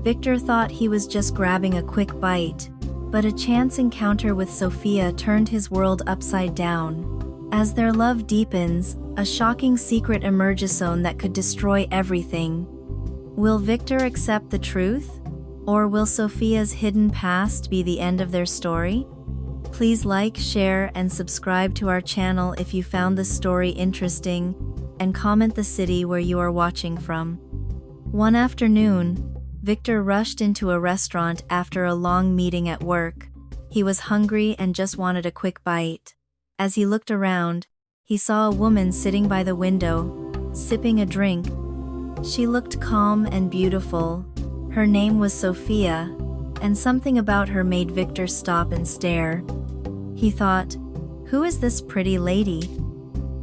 Victor thought he was just grabbing a quick bite, but a chance encounter with Sophia turned his world upside down. As their love deepens, a shocking secret emerges that could destroy everything. Will Victor accept the truth? Or will Sophia's hidden past be the end of their story? Please like, share, and subscribe to our channel if you found this story interesting, and comment the city where you are watching from. One afternoon, Victor rushed into a restaurant after a long meeting at work. He was hungry and just wanted a quick bite. As he looked around, he saw a woman sitting by the window, sipping a drink. She looked calm and beautiful. Her name was Sophia, and something about her made Victor stop and stare. He thought, "Who is this pretty lady?"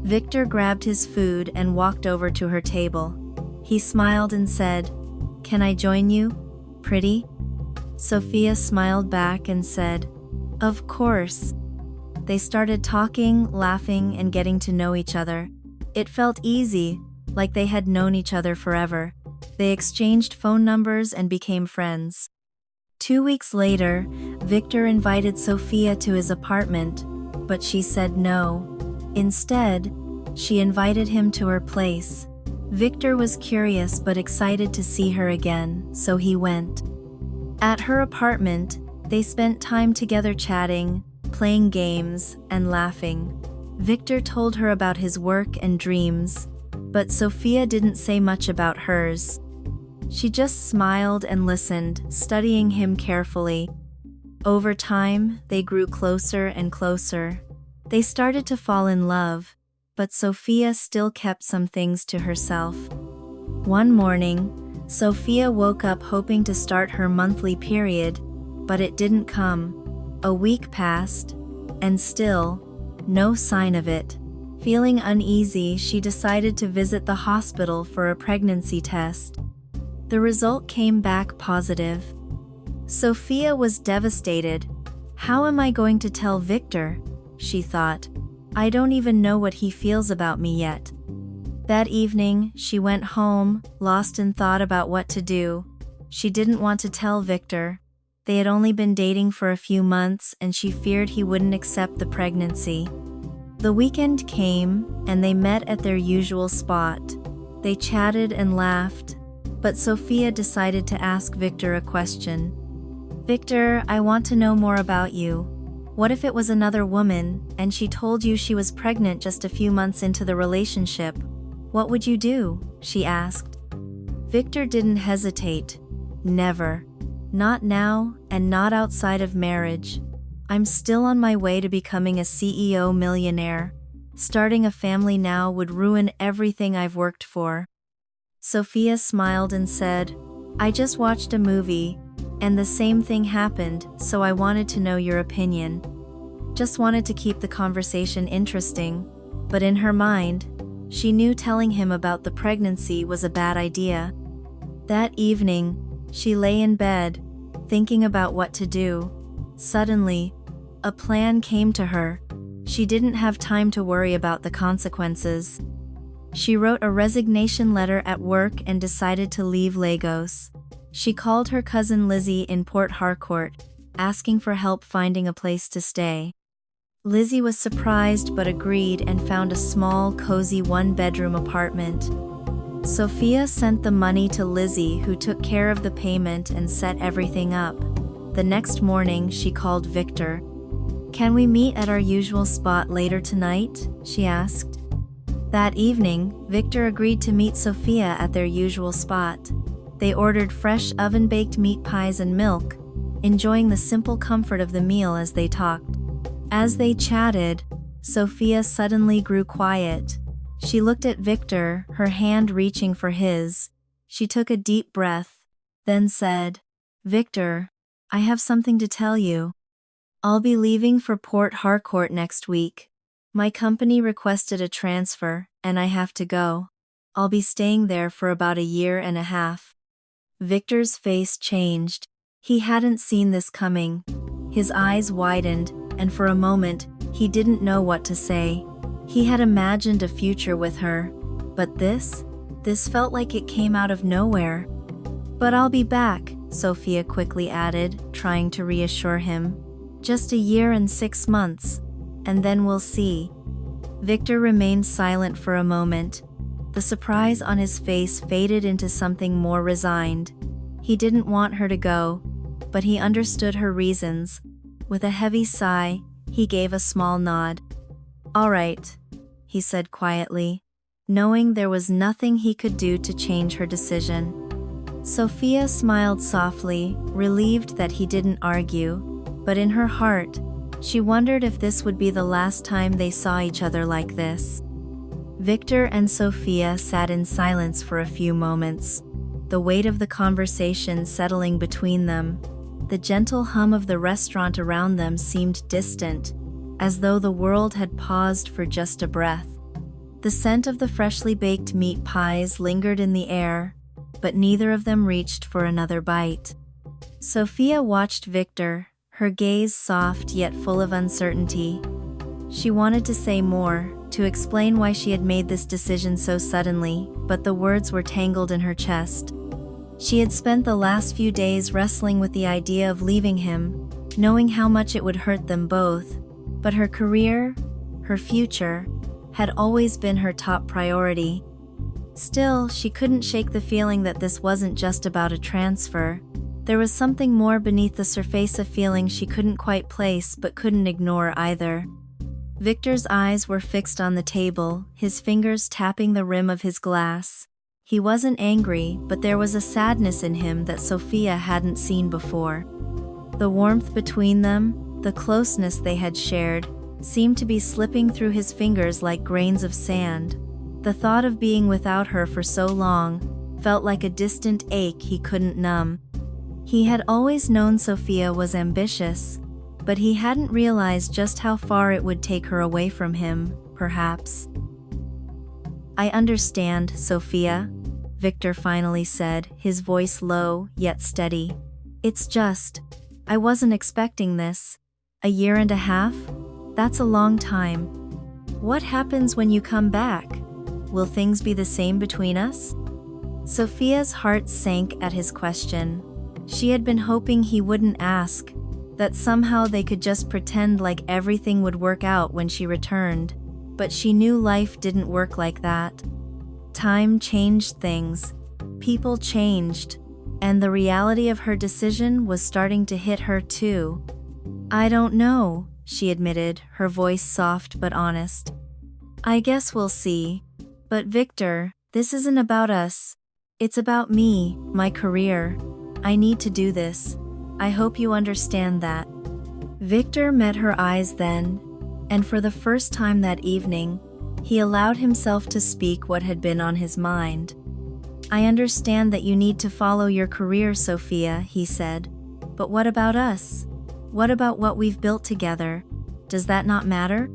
Victor grabbed his food and walked over to her table. He smiled and said, "Can I join you, pretty?" Sophia smiled back and said, "Of course." They started talking, laughing, and getting to know each other. It felt easy, like they had known each other forever. They exchanged phone numbers and became friends. 2 weeks later, Victor invited Sophia to his apartment, but she said no. Instead, she invited him to her place. Victor was curious but excited to see her again, so he went. At her apartment, they spent time together chatting, playing games, and laughing. Victor told her about his work and dreams, but Sophia didn't say much about hers. She just smiled and listened, studying him carefully. Over time, they grew closer and closer. They started to fall in love, but Sophia still kept some things to herself. One morning, Sophia woke up hoping to start her monthly period, but it didn't come. A week passed, and still, no sign of it. Feeling uneasy, she decided to visit the hospital for a pregnancy test. The result came back positive. Sophia was devastated. "How am I going to tell Victor?" she thought. "I don't even know what he feels about me yet." That evening, she went home, lost in thought about what to do. She didn't want to tell Victor. They had only been dating for a few months, and she feared he wouldn't accept the pregnancy. The weekend came, and they met at their usual spot. They chatted and laughed, but Sophia decided to ask Victor a question. "Victor, I want to know more about you. What if it was another woman, and she told you she was pregnant just a few months into the relationship? What would you do?" she asked. Victor didn't hesitate. "Never. Not now, and not outside of marriage. I'm still on my way to becoming a CEO millionaire. Starting a family now would ruin everything I've worked for." Sophia smiled and said, "I just watched a movie, and the same thing happened, so I wanted to know your opinion." Just wanted to keep the conversation interesting, but in her mind, she knew telling him about the pregnancy was a bad idea. That evening, she lay in bed, thinking about what to do. Suddenly, a plan came to her. She didn't have time to worry about the consequences. She wrote a resignation letter at work and decided to leave Lagos. She called her cousin Lizzie in Port Harcourt, asking for help finding a place to stay. Lizzie was surprised but agreed and found a small, cozy one-bedroom apartment. Sophia sent the money to Lizzie, who took care of the payment and set everything up. The next morning, she called Victor. "Can we meet at our usual spot later tonight?" she asked. That evening, Victor agreed to meet Sophia at their usual spot. They ordered fresh oven-baked meat pies and milk, enjoying the simple comfort of the meal as they talked. As they chatted, Sophia suddenly grew quiet. She looked at Victor, her hand reaching for his. She took a deep breath, then said, "Victor, I have something to tell you. I'll be leaving for Port Harcourt next week. My company requested a transfer, and I have to go. I'll be staying there for about a year and a half." Victor's face changed. He hadn't seen this coming. His eyes widened, and for a moment, he didn't know what to say. He had imagined a future with her, but this felt like it came out of nowhere. "But I'll be back," Sophia quickly added, trying to reassure him. Just a year and 6 months, and then we'll see. Victor remained silent for a moment. The surprise on his face faded into something more resigned. He didn't want her to go, but he understood her reasons. With a heavy sigh, he gave a small nod. "All right," he said quietly, knowing there was nothing he could do to change her decision. Sophia smiled softly, relieved that he didn't argue, but in her heart, she wondered if this would be the last time they saw each other like this. Victor and Sophia sat in silence for a few moments, the weight of the conversation settling between them. The gentle hum of the restaurant around them seemed distant, as though the world had paused for just a breath. The scent of the freshly baked meat pies lingered in the air, but neither of them reached for another bite. Sophia watched Victor, her gaze soft yet full of uncertainty. She wanted to say more, to explain why she had made this decision so suddenly, but the words were tangled in her chest. She had spent the last few days wrestling with the idea of leaving him, knowing how much it would hurt them both, but her career, her future, had always been her top priority. Still, she couldn't shake the feeling that this wasn't just about a transfer. There was something more beneath the surface of feelings she couldn't quite place but couldn't ignore either. Victor's eyes were fixed on the table, his fingers tapping the rim of his glass. He wasn't angry, but there was a sadness in him that Sophia hadn't seen before. The warmth between them, the closeness they had shared, seemed to be slipping through his fingers like grains of sand. The thought of being without her for so long felt like a distant ache he couldn't numb. He had always known Sophia was ambitious, but he hadn't realized just how far it would take her away from him, perhaps. "I understand, Sophia," Victor finally said, his voice low yet steady. "It's just, I wasn't expecting this. A year and a half? That's a long time. What happens when you come back? Will things be the same between us?" Sophia's heart sank at his question. She had been hoping he wouldn't ask, that somehow they could just pretend like everything would work out when she returned, but she knew life didn't work like that. Time changed things, people changed, and the reality of her decision was starting to hit her too. "I don't know," she admitted, her voice soft but honest. "I guess we'll see. But Victor, this isn't about us. It's about me, my career. I need to do this. I hope you understand that." Victor met her eyes then, and for the first time that evening, he allowed himself to speak what had been on his mind. "I understand that you need to follow your career, Sophia," he said. "But what about us? What about what we've built together? Does that not matter?"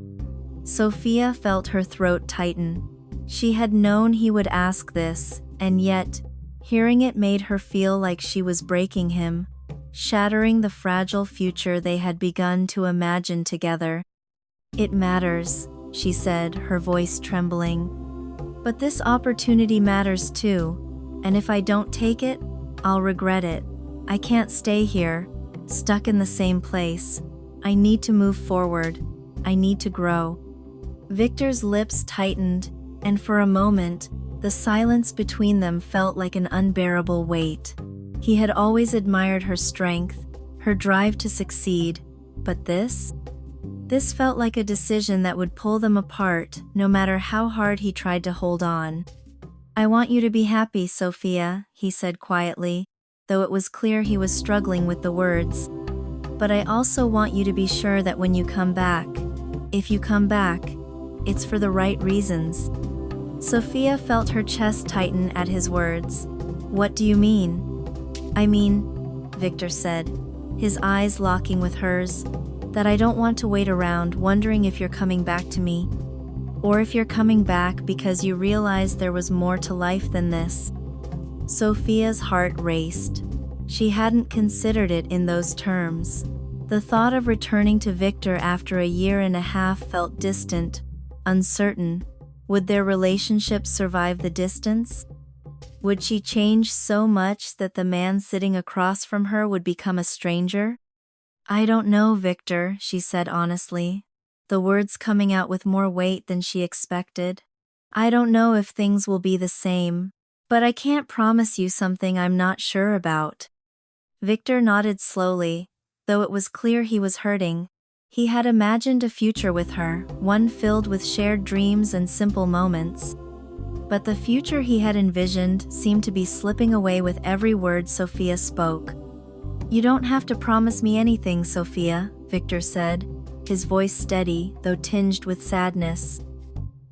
Sophia felt her throat tighten. She had known he would ask this, and yet, hearing it made her feel like she was breaking him, shattering the fragile future they had begun to imagine together. "It matters," she said, her voice trembling. "But this opportunity matters too, and if I don't take it, I'll regret it. I can't stay here, stuck in the same place. I need to move forward. I need to grow." Victor's lips tightened, and for a moment, the silence between them felt like an unbearable weight. He had always admired her strength, her drive to succeed, but this felt like a decision that would pull them apart, no matter how hard he tried to hold on. "I want you to be happy, Sophia," he said quietly, though it was clear he was struggling with the words. "But I also want you to be sure that when you come back, if you come back, it's for the right reasons." Sophia felt her chest tighten at his words. "What do you mean?" "I mean," Victor said, his eyes locking with hers, "that I don't want to wait around wondering if you're coming back to me. Or if you're coming back because you realize there was more to life than this." Sophia's heart raced. She hadn't considered it in those terms. The thought of returning to Victor after a year and a half felt distant, uncertain. Would their relationship survive the distance? Would she change so much that the man sitting across from her would become a stranger? I don't know, Victor, she said honestly, the words coming out with more weight than she expected. I don't know if things will be the same, but I can't promise you something I'm not sure about. Victor nodded slowly, though it was clear he was hurting. He had imagined a future with her, one filled with shared dreams and simple moments. But the future he had envisioned seemed to be slipping away with every word Sophia spoke. You don't have to promise me anything, Sophia, Victor said, his voice steady, though tinged with sadness.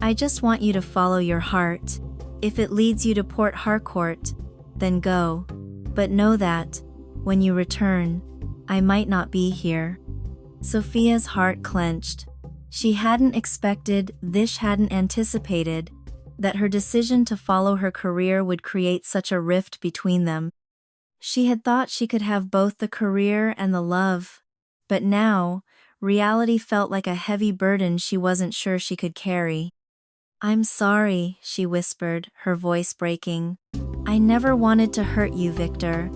I just want you to follow your heart. If it leads you to Port Harcourt, then go. But know that, when you return, I might not be here. Sophia's heart clenched. She hadn't expected, this hadn't anticipated, that her decision to follow her career would create such a rift between them. She had thought she could have both the career and the love, but now, reality felt like a heavy burden she wasn't sure she could carry. I'm sorry, she whispered, her voice breaking. I never wanted to hurt you, Victor.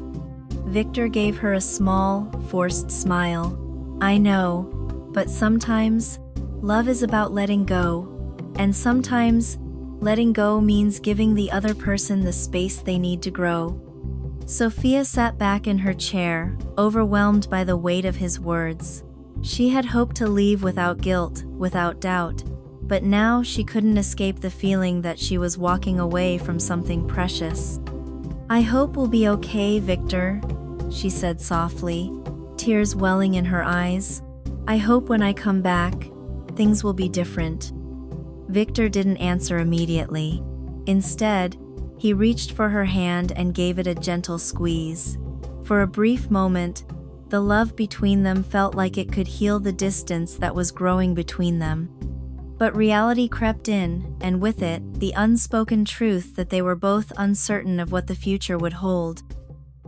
Victor gave her a small, forced smile. I know, but sometimes, love is about letting go, and sometimes, letting go means giving the other person the space they need to grow. Sophia sat back in her chair, overwhelmed by the weight of his words. She had hoped to leave without guilt, without doubt, but now she couldn't escape the feeling that she was walking away from something precious. I hope we'll be okay, Victor, she said softly, tears welling in her eyes. I hope when I come back, things will be different. Victor didn't answer immediately. Instead, he reached for her hand and gave it a gentle squeeze. For a brief moment, the love between them felt like it could heal the distance that was growing between them. But reality crept in, and with it, the unspoken truth that they were both uncertain of what the future would hold.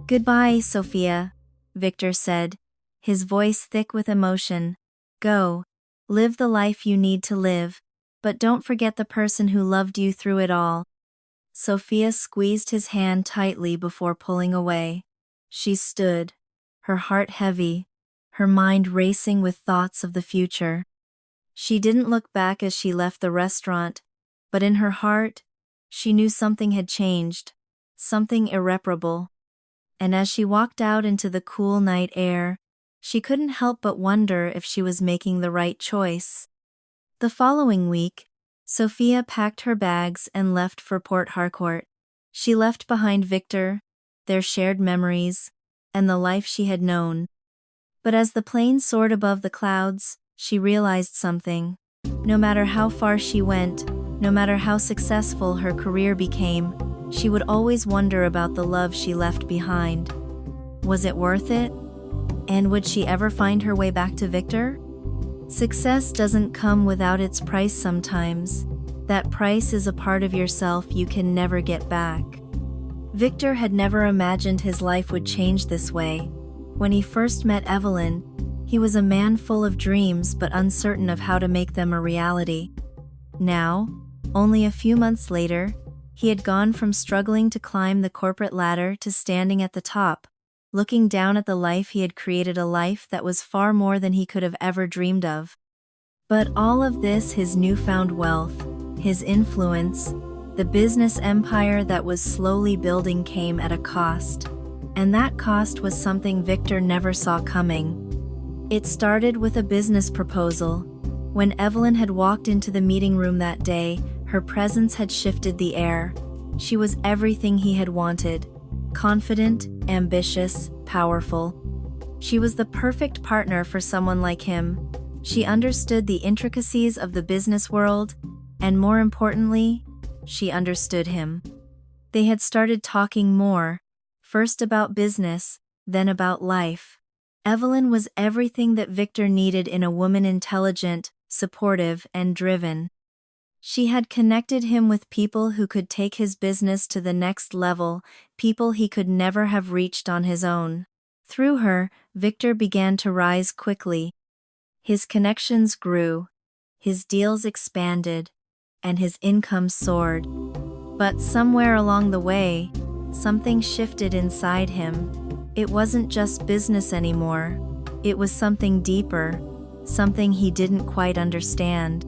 Goodbye, Sophia, Victor said, his voice thick with emotion. Go, live the life you need to live, but don't forget the person who loved you through it all. Sophia squeezed his hand tightly before pulling away. She stood, her heart heavy, her mind racing with thoughts of the future. She didn't look back as she left the restaurant, but in her heart, she knew something had changed, something irreparable. And as she walked out into the cool night air, she couldn't help but wonder if she was making the right choice. The following week, Sophia packed her bags and left for Port Harcourt. She left behind Victor, their shared memories, and the life she had known. But as the plane soared above the clouds, she realized something. No matter how far she went, no matter how successful her career became, she would always wonder about the love she left behind. Was it worth it? And would she ever find her way back to Victor? Success doesn't come without its price sometimes. That price is a part of yourself you can never get back. Victor had never imagined his life would change this way. When he first met Evelyn, he was a man full of dreams but uncertain of how to make them a reality. Now, only a few months later, he had gone from struggling to climb the corporate ladder to standing at the top, looking down at the life he had created, a life that was far more than he could have ever dreamed of. But all of this, his newfound wealth, his influence, the business empire that was slowly building, came at a cost. And that cost was something Victor never saw coming. It started with a business proposal. When Evelyn had walked into the meeting room that day, her presence had shifted the air. She was everything he had wanted. Confident, ambitious, powerful. She was the perfect partner for someone like him. She understood the intricacies of the business world, and more importantly, she understood him. They had started talking more, first about business, then about life. Evelyn was everything that Victor needed in a woman: intelligent, supportive, and driven. She had connected him with people who could take his business to the next level, people he could never have reached on his own. Through her, Victor began to rise quickly. His connections grew, his deals expanded, and his income soared. But somewhere along the way, something shifted inside him. It wasn't just business anymore. It was something deeper, something he didn't quite understand.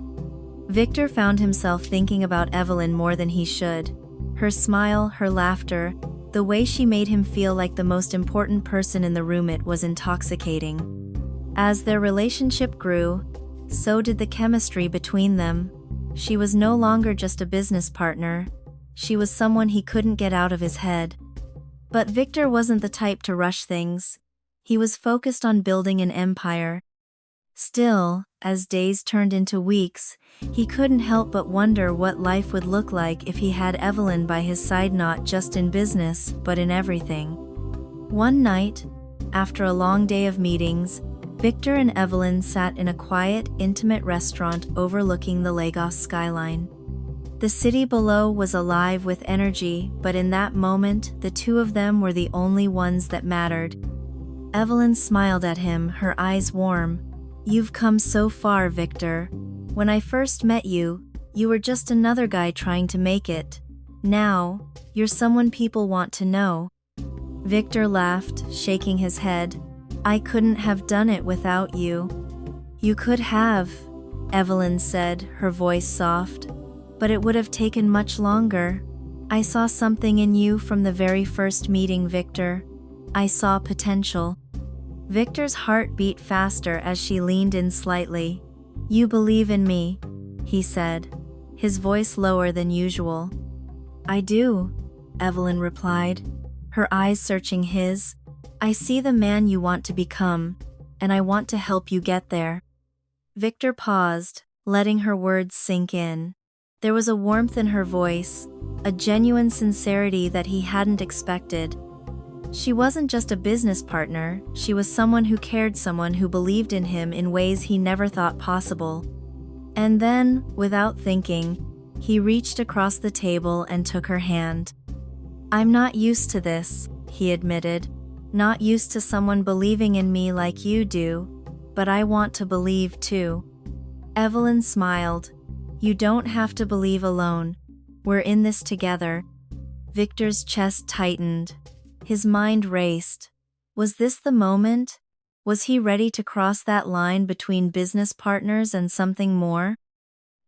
Victor found himself thinking about Evelyn more than he should. Her smile, her laughter, the way she made him feel like the most important person in the room, it was intoxicating. As their relationship grew, so did the chemistry between them. She was no longer just a business partner. She was someone he couldn't get out of his head. But Victor wasn't the type to rush things. He was focused on building an empire. Still, as days turned into weeks, he couldn't help but wonder what life would look like if he had Evelyn by his side, not just in business, but in everything. One night, after a long day of meetings, Victor and Evelyn sat in a quiet, intimate restaurant overlooking the Lagos skyline. The city below was alive with energy, but in that moment, the two of them were the only ones that mattered. Evelyn smiled at him, her eyes warm. "You've come so far, Victor. When I first met you, you were just another guy trying to make it. Now, you're someone people want to know." Victor laughed, shaking his head. "I couldn't have done it without you." "You could have," Evelyn said, her voice soft. "But it would have taken much longer. I saw something in you from the very first meeting, Victor. I saw potential." Victor's heart beat faster as she leaned in slightly. "You believe in me," he said, his voice lower than usual. "I do," Evelyn replied, her eyes searching his. "I see the man you want to become, and I want to help you get there." Victor paused, letting her words sink in. There was a warmth in her voice, a genuine sincerity that he hadn't expected. She wasn't just a business partner, she was someone who cared, someone who believed in him in ways he never thought possible. And then, without thinking, he reached across the table and took her hand. "I'm not used to this," he admitted. "Not used to someone believing in me like you do, but I want to believe too." Evelyn smiled. "You don't have to believe alone. We're in this together." Victor's chest tightened. His mind raced. Was this the moment? Was he ready to cross that line between business partners and something more?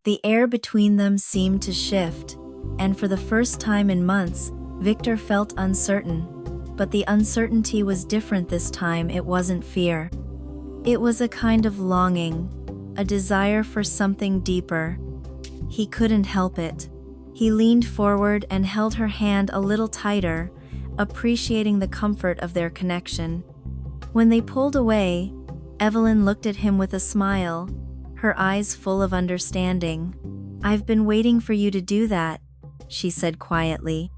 The air between them seemed to shift, and for the first time in months, Victor felt uncertain. But the uncertainty was different this time. It wasn't fear. It was a kind of longing, a desire for something deeper. He couldn't help it. He leaned forward and held her hand a little tighter, appreciating the comfort of their connection. When they pulled away, Evelyn looked at him with a smile, her eyes full of understanding. "I've been waiting for you to do that," she said quietly.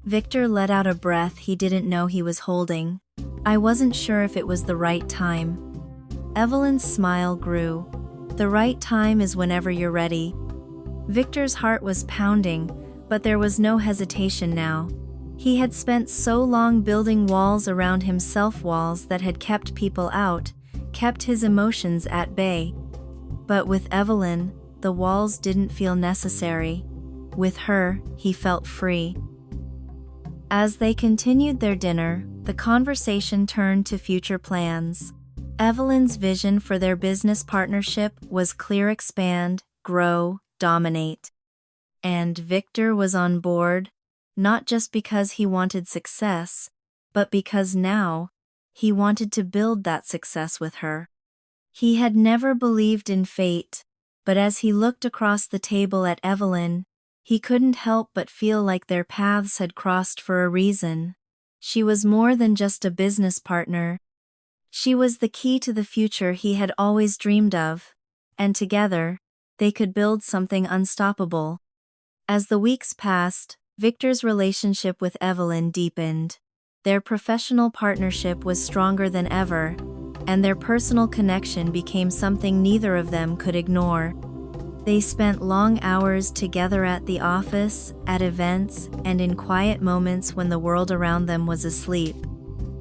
Victor let out a breath he didn't know he was holding. "I wasn't sure if it was the right time." Evelyn's smile grew. "The right time is whenever you're ready." Victor's heart was pounding, but there was no hesitation now. He had spent so long building walls around himself, walls that had kept people out, kept his emotions at bay. But with Evelyn, the walls didn't feel necessary. With her, he felt free. As they continued their dinner, the conversation turned to future plans. Evelyn's vision for their business partnership was clear: expand, grow, dominate. And Victor was on board, not just because he wanted success, but because now, he wanted to build that success with her. He had never believed in fate, but as he looked across the table at Evelyn, he couldn't help but feel like their paths had crossed for a reason. She was more than just a business partner. She was the key to the future he had always dreamed of, and together, they could build something unstoppable. As the weeks passed, Victor's relationship with Evelyn deepened. Their professional partnership was stronger than ever, and their personal connection became something neither of them could ignore. They spent long hours together at the office, at events, and in quiet moments when the world around them was asleep.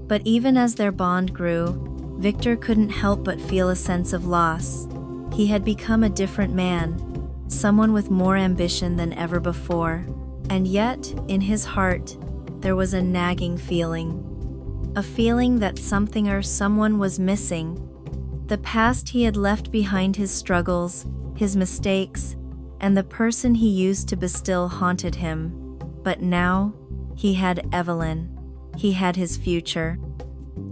But even as their bond grew, Victor couldn't help but feel a sense of loss. He had become a different man, someone with more ambition than ever before. And yet, in his heart, there was a nagging feeling. A feeling that something or someone was missing. The past he had left behind, his struggles, his mistakes, and the person he used to be still haunted him. But now, he had Evelyn. He had his future.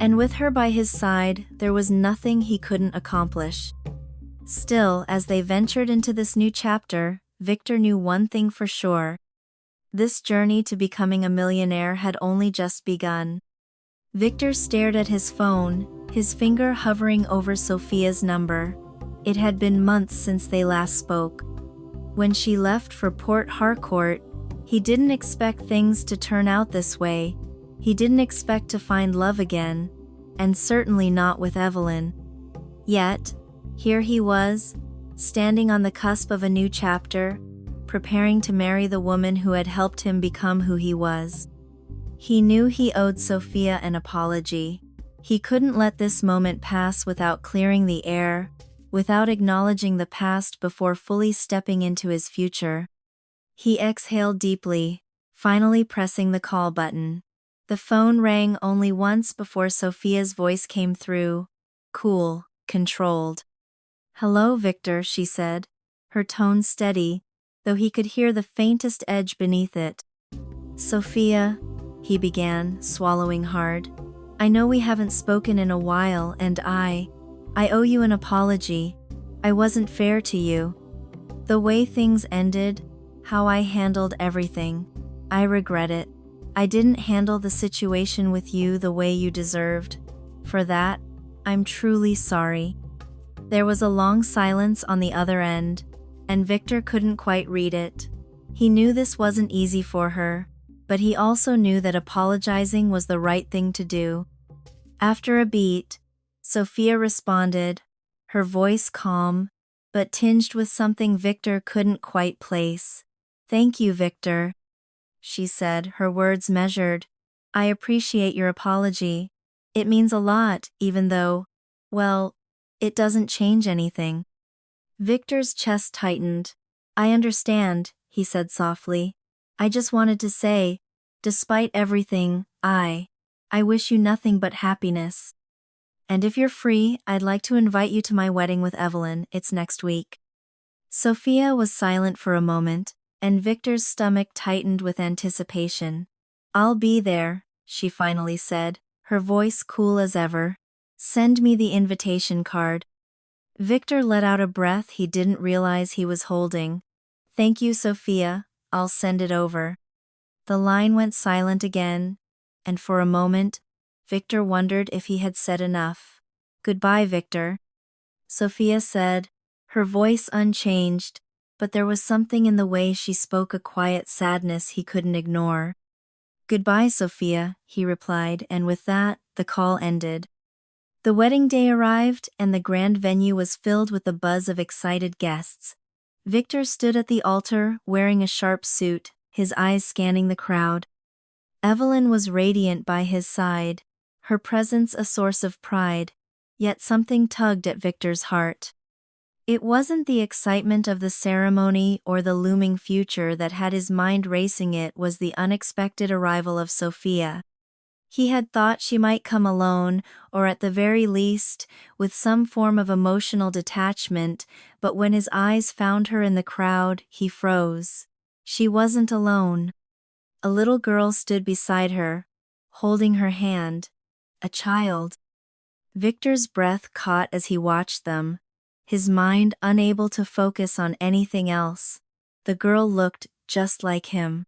And with her by his side, there was nothing he couldn't accomplish. Still, as they ventured into this new chapter, Victor knew one thing for sure. This journey to becoming a millionaire had only just begun. Victor stared at his phone, his finger hovering over Sophia's number. It had been months since they last spoke. When she left for Port Harcourt, he didn't expect things to turn out this way. He didn't expect to find love again, and certainly not with Evelyn. Yet, here he was, standing on the cusp of a new chapter, preparing to marry the woman who had helped him become who he was. He knew he owed Sophia an apology. He couldn't let this moment pass without clearing the air, without acknowledging the past before fully stepping into his future. He exhaled deeply, finally pressing the call button. The phone rang only once before Sophia's voice came through, cool, controlled. "Hello, Victor," she said, her tone steady, though he could hear the faintest edge beneath it. "Sophia," he began, swallowing hard. "I know we haven't spoken in a while, and I owe you an apology. I wasn't fair to you. The way things ended, how I handled everything, I regret it. I didn't handle the situation with you the way you deserved. For that, I'm truly sorry." There was a long silence on the other end, and Victor couldn't quite read it. He knew this wasn't easy for her, but he also knew that apologizing was the right thing to do. After a beat, Sophia responded, her voice calm, but tinged with something Victor couldn't quite place. "Thank you, Victor," she said, her words measured. "I appreciate your apology. It means a lot, even though, well, it doesn't change anything." Victor's chest tightened. "I understand," he said softly. "I just wanted to say, despite everything, I wish you nothing but happiness. And if you're free, I'd like to invite you to my wedding with Evelyn. It's next week." Sophia was silent for a moment, and Victor's stomach tightened with anticipation. "I'll be there," she finally said, her voice cool as ever. "Send me the invitation card." Victor let out a breath he didn't realize he was holding. "Thank you, Sophia, I'll send it over." The line went silent again, and for a moment, Victor wondered if he had said enough. "Goodbye, Victor," Sophia said, her voice unchanged, but there was something in the way she spoke, a quiet sadness he couldn't ignore. "Goodbye, Sophia," he replied, and with that, the call ended. The wedding day arrived, and the grand venue was filled with the buzz of excited guests. Victor stood at the altar, wearing a sharp suit, his eyes scanning the crowd. Evelyn was radiant by his side, her presence a source of pride, yet something tugged at Victor's heart. It wasn't the excitement of the ceremony or the looming future that had his mind racing, it was the unexpected arrival of Sophia. He had thought she might come alone, or at the very least, with some form of emotional detachment, but when his eyes found her in the crowd, he froze. She wasn't alone. A little girl stood beside her, holding her hand. A child. Victor's breath caught as he watched them, his mind unable to focus on anything else. The girl looked just like him.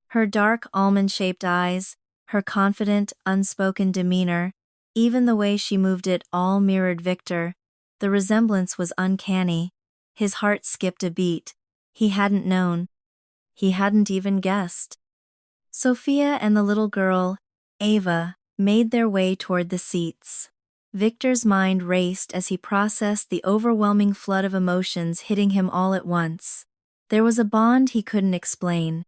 Her dark almond-shaped eyes, her confident, unspoken demeanor, even the way she moved, it all mirrored Victor. The resemblance was uncanny. His heart skipped a beat. He hadn't known. He hadn't even guessed. Sophia and the little girl, Ava, made their way toward the seats. Victor's mind raced as he processed the overwhelming flood of emotions hitting him all at once. There was a bond he couldn't explain.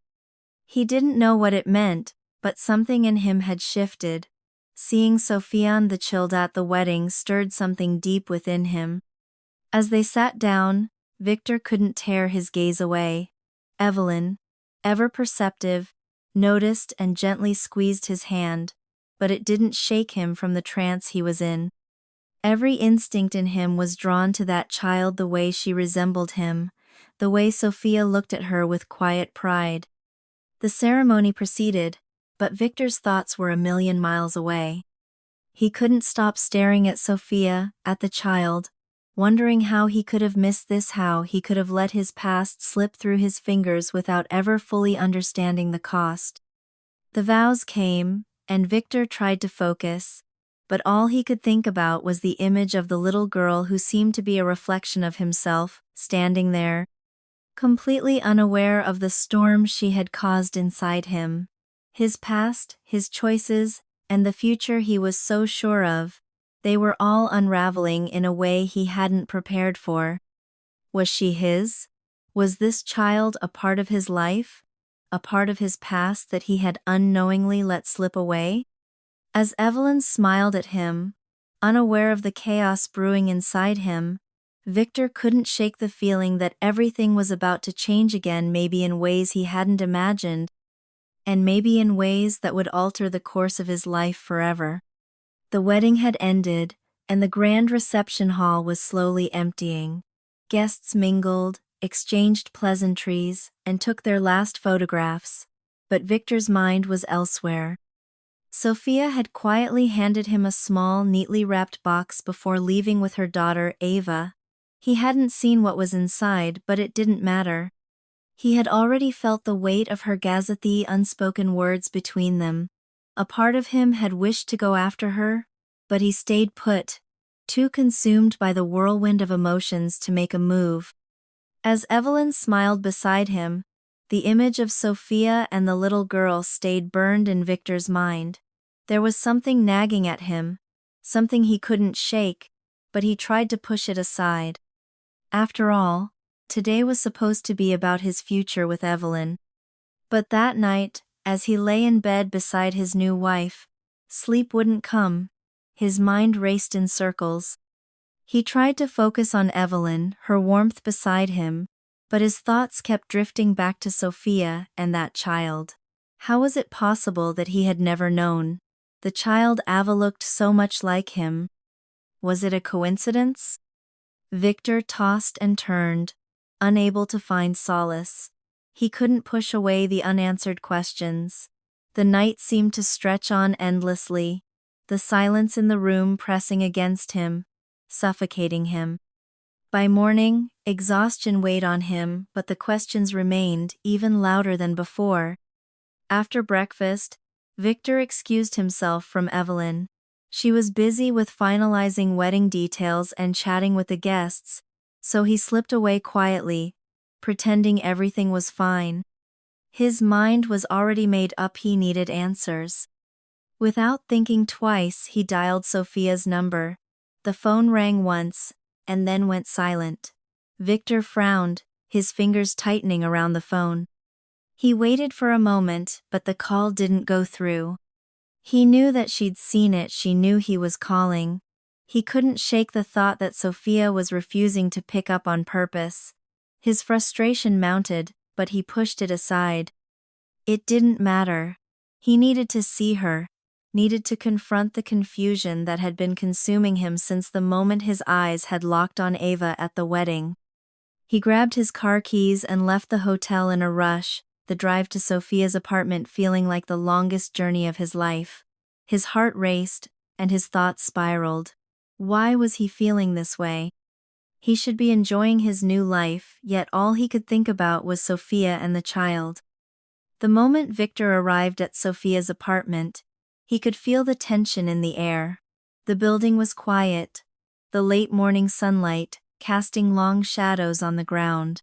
He didn't know what it meant, but something in him had shifted. Seeing Sophia and the child at the wedding stirred something deep within him. As they sat down, Victor couldn't tear his gaze away. Evelyn, ever perceptive, noticed and gently squeezed his hand, but it didn't shake him from the trance he was in. Every instinct in him was drawn to that child, the way she resembled him, the way Sophia looked at her with quiet pride. The ceremony proceeded, but Victor's thoughts were a million miles away. He couldn't stop staring at Sophia, at the child, wondering how he could have missed this, how he could have let his past slip through his fingers without ever fully understanding the cost. The vows came, and Victor tried to focus, but all he could think about was the image of the little girl who seemed to be a reflection of himself, standing there, completely unaware of the storm she had caused inside him. His past, his choices, and the future he was so sure of, they were all unraveling in a way he hadn't prepared for. Was she his? Was this child a part of his life? A part of his past that he had unknowingly let slip away? As Evelyn smiled at him, unaware of the chaos brewing inside him, Victor couldn't shake the feeling that everything was about to change again, maybe in ways he hadn't imagined, and maybe in ways that would alter the course of his life forever. The wedding had ended, and the grand reception hall was slowly emptying. Guests mingled, exchanged pleasantries, and took their last photographs, but Victor's mind was elsewhere. Sophia had quietly handed him a small, neatly wrapped box before leaving with her daughter, Ava. He hadn't seen what was inside, but it didn't matter. He had already felt the weight of her gazethy unspoken words between them. A part of him had wished to go after her, but he stayed put, too consumed by the whirlwind of emotions to make a move. As Evelyn smiled beside him, the image of Sophia and the little girl stayed burned in Victor's mind. There was something nagging at him, something he couldn't shake, but he tried to push it aside. After all, today was supposed to be about his future with Evelyn. But that night, as he lay in bed beside his new wife, sleep wouldn't come. His mind raced in circles. He tried to focus on Evelyn, her warmth beside him, but his thoughts kept drifting back to Sophia and that child. How was it possible that he had never known? The child Ava looked so much like him. Was it a coincidence? Victor tossed and turned, unable to find solace. He couldn't push away the unanswered questions. The night seemed to stretch on endlessly, the silence in the room pressing against him, suffocating him. By morning, exhaustion weighed on him, but the questions remained, even louder than before. After breakfast, Victor excused himself from Evelyn. She was busy with finalizing wedding details and chatting with the guests, so he slipped away quietly, pretending everything was fine. His mind was already made up, he needed answers. Without thinking twice, he dialed Sophia's number. The phone rang once, and then went silent. Victor frowned, his fingers tightening around the phone. He waited for a moment, but the call didn't go through. He knew that she'd seen it, she knew he was calling. He couldn't shake the thought that Sophia was refusing to pick up on purpose. His frustration mounted, but he pushed it aside. It didn't matter. He needed to see her, needed to confront the confusion that had been consuming him since the moment his eyes had locked on Ava at the wedding. He grabbed his car keys and left the hotel in a rush, the drive to Sophia's apartment feeling like the longest journey of his life. His heart raced, and his thoughts spiraled. Why was he feeling this way? He should be enjoying his new life, yet all he could think about was Sophia and the child. The moment Victor arrived at Sophia's apartment, he could feel the tension in the air. The building was quiet, the late morning sunlight casting long shadows on the ground.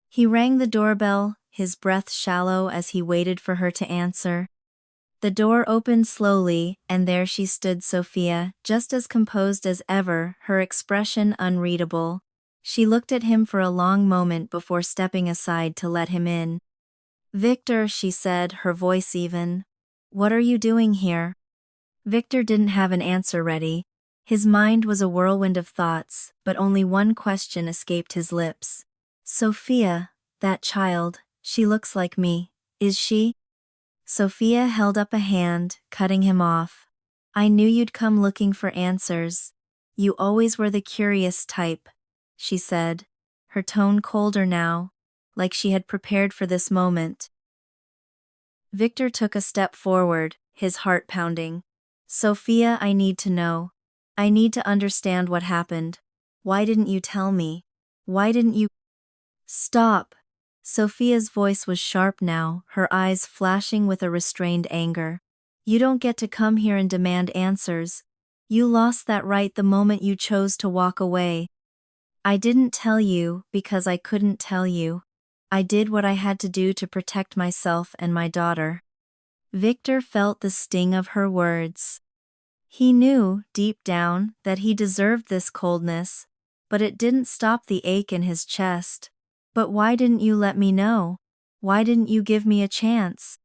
He rang the doorbell, his breath shallow as he waited for her to answer. The door opened slowly, and there she stood, Sophia, just as composed as ever, her expression unreadable. She looked at him for a long moment before stepping aside to let him in. "Victor," she said, her voice even. "What are you doing here?" Victor didn't have an answer ready. His mind was a whirlwind of thoughts, but only one question escaped his lips. "Sophia, that child, she looks like me, is she?" Sophia held up a hand, cutting him off. I knew you'd come looking for answers. You always were the curious type, she said, her tone colder now, like she had prepared for this moment. Victor took a step forward, his heart pounding. Sophia, I need to know. I need to understand what happened. Why didn't you tell me? Why didn't you— Stop! Sophia's voice was sharp now, her eyes flashing with a restrained anger. You don't get to come here and demand answers. You lost that right the moment you chose to walk away. I didn't tell you because I couldn't tell you. I did what I had to do to protect myself and my daughter. Victor felt the sting of her words. He knew, deep down, that he deserved this coldness, but it didn't stop the ache in his chest. But why didn't you let me know? Why didn't you give me a chance?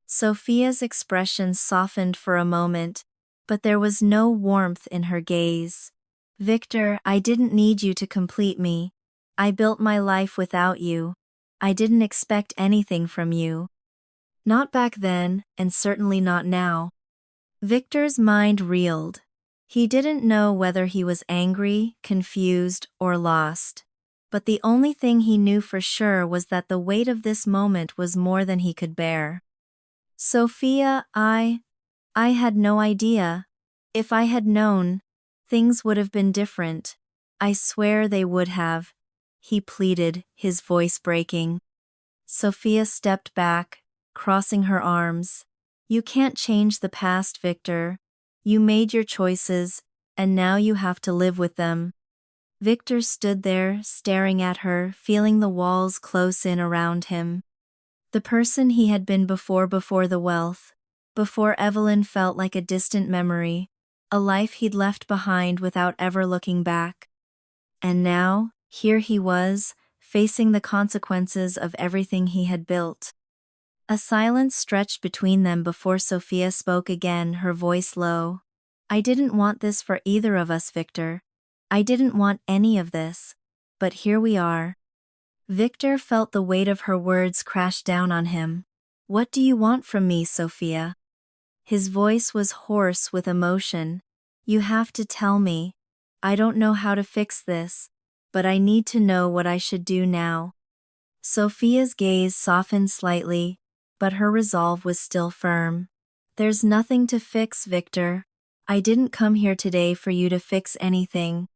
Sophia's expression softened for a moment, but there was no warmth in her gaze. Victor, I didn't need you to complete me. I built my life without you. I didn't expect anything from you. Not back then, and certainly not now. Victor's mind reeled. He didn't know whether he was angry, confused, or lost. But the only thing he knew for sure was that the weight of this moment was more than he could bear. Sophia, I had no idea. If I had known, things would have been different. I swear they would have, he pleaded, his voice breaking. Sophia stepped back, crossing her arms. You can't change the past, Victor. You made your choices, and now you have to live with them. Victor stood there, staring at her, feeling the walls close in around him. The person he had been before the wealth, before Evelyn felt like a distant memory, a life he'd left behind without ever looking back. And now, here he was, facing the consequences of everything he had built. A silence stretched between them before Sophia spoke again, her voice low. I didn't want this for either of us, Victor. I didn't want any of this. But here we are. Victor felt the weight of her words crash down on him. What do you want from me, Sophia? His voice was hoarse with emotion. You have to tell me. I don't know how to fix this, but I need to know what I should do now. Sophia's gaze softened slightly, but her resolve was still firm. There's nothing to fix, Victor. I didn't come here today for you to fix anything.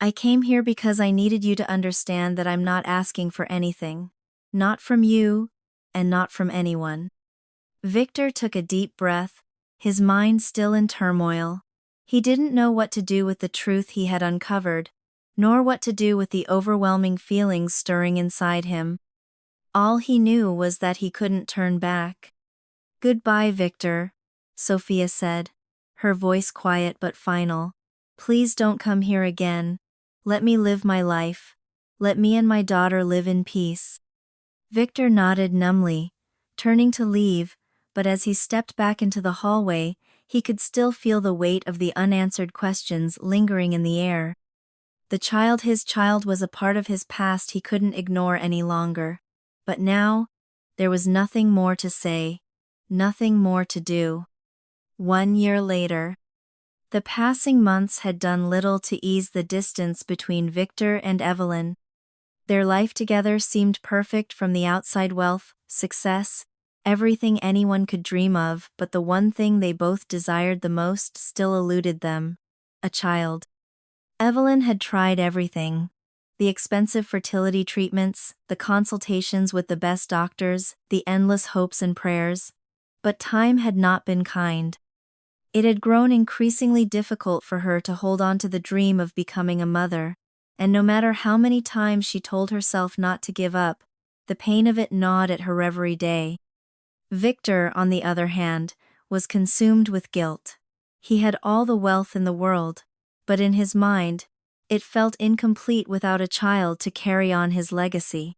I came here because I needed you to understand that I'm not asking for anything. Not from you, and not from anyone. Victor took a deep breath, his mind still in turmoil. He didn't know what to do with the truth he had uncovered, nor what to do with the overwhelming feelings stirring inside him. All he knew was that he couldn't turn back. Goodbye, Victor, Sophia said, her voice quiet but final. Please don't come here again. Let me live my life. Let me and my daughter live in peace. Victor nodded numbly, turning to leave, but as he stepped back into the hallway, he could still feel the weight of the unanswered questions lingering in the air. His child was a part of his past he couldn't ignore any longer. But now, there was nothing more to say, nothing more to do. 1 year later. The passing months had done little to ease the distance between Victor and Evelyn. Their life together seemed perfect from the outside: wealth, success, everything anyone could dream of, but the one thing they both desired the most still eluded them: a child. Evelyn had tried everything. The expensive fertility treatments, the consultations with the best doctors, the endless hopes and prayers. But time had not been kind. It had grown increasingly difficult for her to hold on to the dream of becoming a mother, and no matter how many times she told herself not to give up, the pain of it gnawed at her every day. Victor, on the other hand, was consumed with guilt. He had all the wealth in the world, but in his mind, it felt incomplete without a child to carry on his legacy.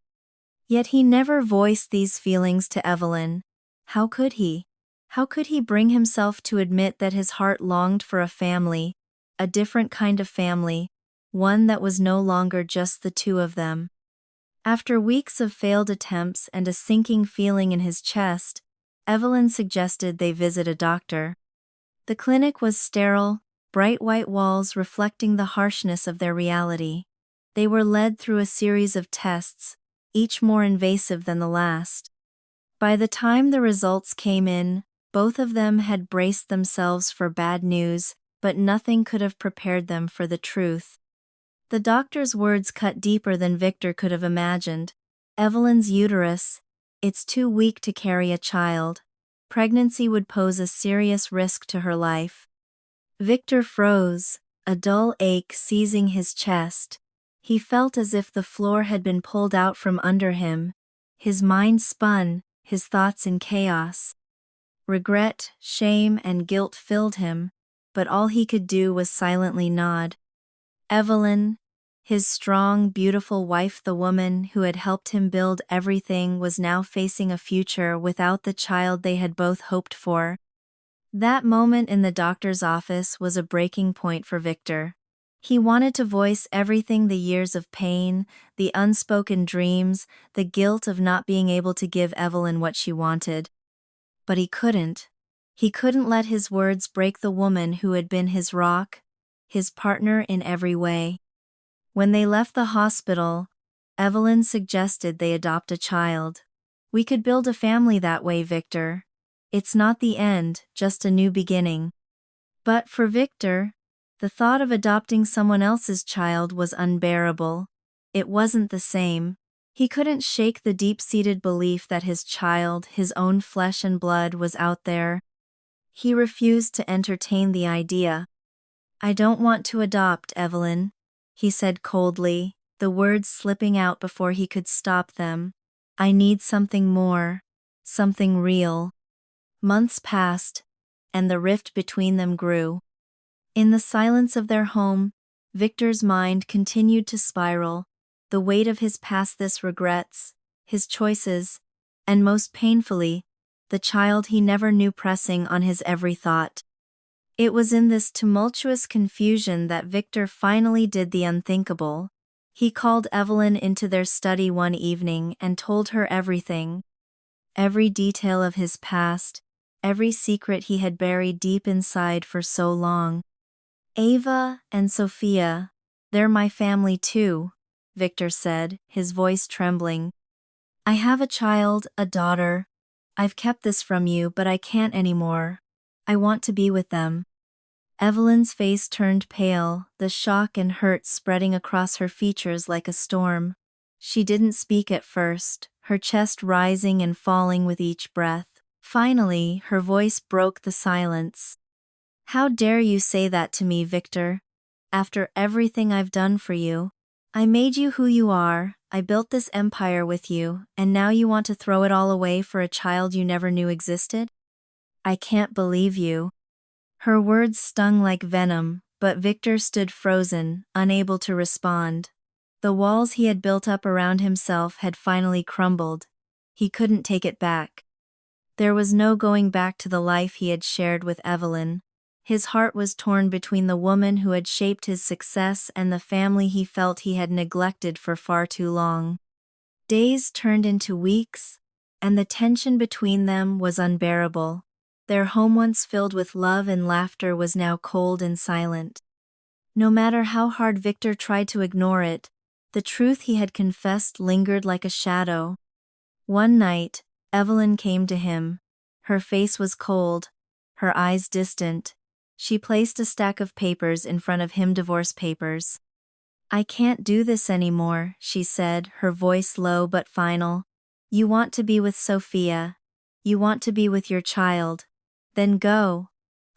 Yet he never voiced these feelings to Evelyn. How could he? How could he bring himself to admit that his heart longed for a family, a different kind of family, one that was no longer just the two of them? After weeks of failed attempts and a sinking feeling in his chest, Evelyn suggested they visit a doctor. The clinic was sterile, bright white walls reflecting the harshness of their reality. They were led through a series of tests, each more invasive than the last. By the time the results came in, both of them had braced themselves for bad news, but nothing could have prepared them for the truth. The doctor's words cut deeper than Victor could have imagined. Evelyn's uterus, it's too weak to carry a child. Pregnancy would pose a serious risk to her life. Victor froze, a dull ache seizing his chest. He felt as if the floor had been pulled out from under him. His mind spun, his thoughts in chaos. Regret, shame, and guilt filled him, but all he could do was silently nod. Evelyn, his strong, beautiful wife, the woman who had helped him build everything, was now facing a future without the child they had both hoped for. That moment in the doctor's office was a breaking point for Victor. He wanted to voice everything: the years of pain, the unspoken dreams, the guilt of not being able to give Evelyn what she wanted. But he couldn't. He couldn't let his words break the woman who had been his rock, his partner in every way. When they left the hospital, Evelyn suggested they adopt a child. "We could build a family that way, Victor. It's not the end, just a new beginning." But for Victor, the thought of adopting someone else's child was unbearable. It wasn't the same. He couldn't shake the deep-seated belief that his child, his own flesh and blood, was out there. He refused to entertain the idea. "I don't want to adopt, Evelyn," he said coldly, the words slipping out before he could stop them. "I need something more, something real." Months passed, and the rift between them grew. In the silence of their home, Victor's mind continued to spiral, the weight of his past, his regrets, his choices, and most painfully, the child he never knew pressing on his every thought. It was in this tumultuous confusion that Victor finally did the unthinkable. He called Evelyn into their study one evening and told her everything. Every detail of his past, every secret he had buried deep inside for so long. "Ava and Sophia, they're my family too," Victor said, his voice trembling. "I have a child, a daughter. I've kept this from you, but I can't anymore. I want to be with them." Evelyn's face turned pale, the shock and hurt spreading across her features like a storm. She didn't speak at first, her chest rising and falling with each breath. Finally, her voice broke the silence. "How dare you say that to me, Victor? After everything I've done for you. I made you who you are, I built this empire with you, and now you want to throw it all away for a child you never knew existed? I can't believe you." Her words stung like venom, but Victor stood frozen, unable to respond. The walls he had built up around himself had finally crumbled. He couldn't take it back. There was no going back to the life he had shared with Evelyn. His heart was torn between the woman who had shaped his success and the family he felt he had neglected for far too long. Days turned into weeks, and the tension between them was unbearable. Their home, once filled with love and laughter, was now cold and silent. No matter how hard Victor tried to ignore it, the truth he had confessed lingered like a shadow. One night, Evelyn came to him. Her face was cold, her eyes distant. She placed a stack of papers in front of him, divorce papers. "I can't do this anymore," she said, her voice low but final. "You want to be with Sophia. You want to be with your child. Then go.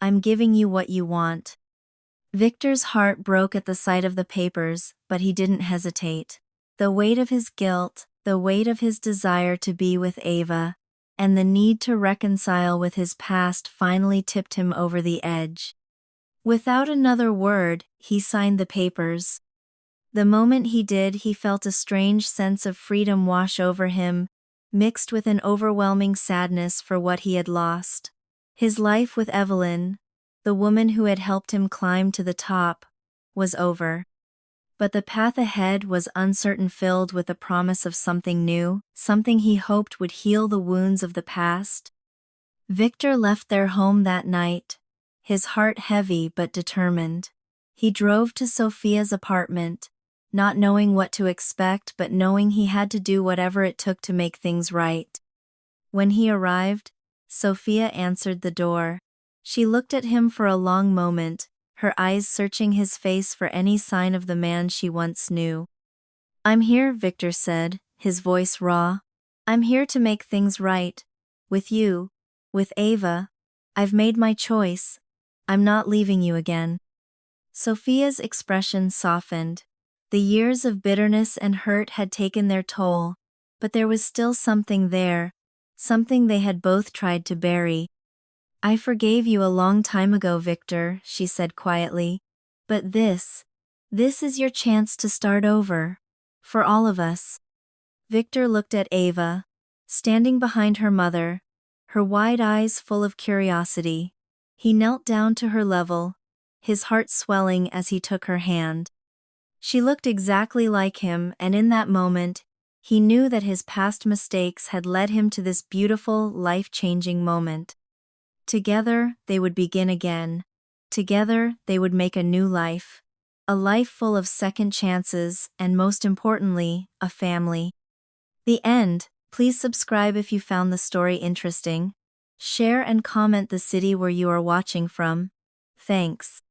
I'm giving you what you want." Victor's heart broke at the sight of the papers, but he didn't hesitate. The weight of his guilt, the weight of his desire to be with Ava, and the need to reconcile with his past finally tipped him over the edge. Without another word, he signed the papers. The moment he did, he felt a strange sense of freedom wash over him, mixed with an overwhelming sadness for what he had lost. His life with Evelyn, the woman who had helped him climb to the top, was over. But the path ahead was uncertain, filled with the promise of something new, something he hoped would heal the wounds of the past. Victor left their home that night, his heart heavy but determined. He drove to Sophia's apartment, not knowing what to expect but knowing he had to do whatever it took to make things right. When he arrived, Sophia answered the door. She looked at him for a long moment, her eyes searching his face for any sign of the man she once knew. "I'm here," Victor said, his voice raw. "I'm here to make things right. With you. With Ava. I've made my choice. I'm not leaving you again." Sophia's expression softened. The years of bitterness and hurt had taken their toll, but there was still something there, something they had both tried to bury. "I forgave you a long time ago, Victor," she said quietly. "But this is your chance to start over. For all of us." Victor looked at Ava, standing behind her mother, her wide eyes full of curiosity. He knelt down to her level, his heart swelling as he took her hand. She looked exactly like him, and in that moment, he knew that his past mistakes had led him to this beautiful, life-changing moment. Together, they would begin again. Together, they would make a new life. A life full of second chances, and most importantly, a family. The end. Please subscribe if you found the story interesting. Share and comment the city where you are watching from. Thanks.